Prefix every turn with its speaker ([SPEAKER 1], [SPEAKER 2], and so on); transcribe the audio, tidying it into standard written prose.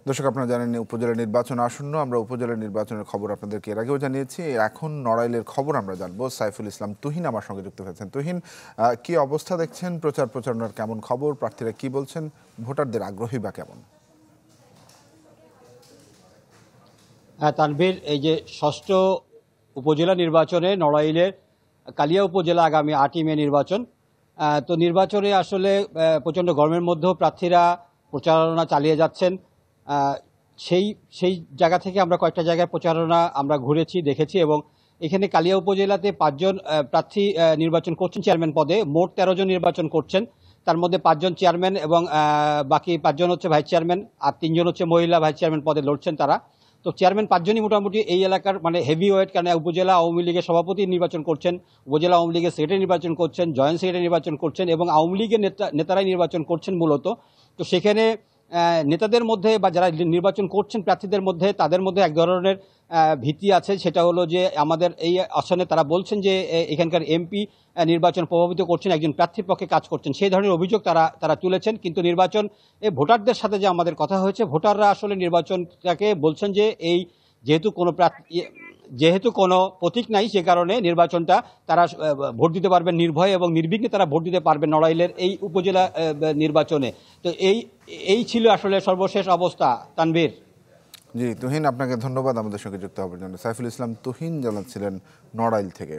[SPEAKER 1] দর্শক, আপনারা জানেন উপজেলা নির্বাচন আসন্ন। আমরা উপজেলা নির্বাচনের খবর আপনাদেরকে এর আগেও জানিয়েছি। এখন নড়াইলের খবর আমরা জানবো। সাইফুল ইসলাম তুহিন আমার সঙ্গে যুক্ত হয়েছেন। তুহিন, কি অবস্থা দেখছেন? প্রচারণার কেমন খবর? প্রার্থীরা কি বলছেন? ভোটারদের আগ্রহী বা কেমন?
[SPEAKER 2] তানভীর, এই যে ষষ্ঠ উপজেলা নির্বাচনে নড়াইলের কালিয়া উপজেলা আগামী 8ই মে নির্বাচন। তো নির্বাচনে আসলে প্রচণ্ড গরমের মধ্যেও প্রার্থীরা প্রচারণা চালিয়ে যাচ্ছেন। সেই সেই জায়গা থেকে আমরা কয়েকটা জায়গায় প্রচারণা আমরা ঘুরেছি, দেখেছি। এবং এখানে কালিয়া উপজেলাতে 5জন প্রার্থী নির্বাচন করছেন চেয়ারম্যান পদে। মোট 13 জন নির্বাচন করছেন, তার মধ্যে 5 জন চেয়ারম্যান এবং বাকি 5 জন হচ্ছে ভাইস চেয়ারম্যান, আর 3 জন হচ্ছে মহিলা ভাইস চেয়ারম্যান পদে লড়ছেন তারা। তো চেয়ারম্যান 5 জনই মোটামুটি এই এলাকার মানে হেভি ওয়েট, কারণ উপজেলা আওয়ামী লীগের সভাপতি নির্বাচন করছেন, উপজেলা আওয়ামী লীগের সেক্রেটারি নির্বাচন করছেন, জয়েন্ট সেক্রেটারি নির্বাচন করছেন এবং আওয়ামী লীগের নেতারাই নির্বাচন করছেন মূলত। তো সেখানে নেতাদের মধ্যে বা যারা নির্বাচন করছেন প্রার্থীদের মধ্যে, তাদের মধ্যে এক ধরনের ভীতি আছে। সেটা হলো যে আমাদের এই আসনে তারা বলছেন যে এখানকার এমপি নির্বাচন প্রভাবিত করছেন, একজন প্রার্থীর পক্ষে কাজ করছেন, সেই ধরনের অভিযোগ তারা তুলেছেন। কিন্তু নির্বাচন ভোটারদের সাথে যে আমাদের কথা হয়েছে, ভোটাররা আসলে নির্বাচনটাকে বলছেন যে এই যেহেতু কোনো প্রতীক নাই, সে কারণে নির্বাচনটা তারা ভোট দিতে পারবেন নির্ভয়ে এবং নির্বিঘ্নে তারা ভোট দিতে পারবেন নড়াইলের এই উপজেলা নির্বাচনে। তো এই ছিল আসলে সর্বশেষ অবস্থা। তানভীর।
[SPEAKER 1] জি তুহিন, আপনাকে ধন্যবাদ আমাদের সঙ্গে যুক্ত হওয়ার জন্য। সাইফুল ইসলাম তুহিন জানাচ্ছিলেন নড়াইল থেকে।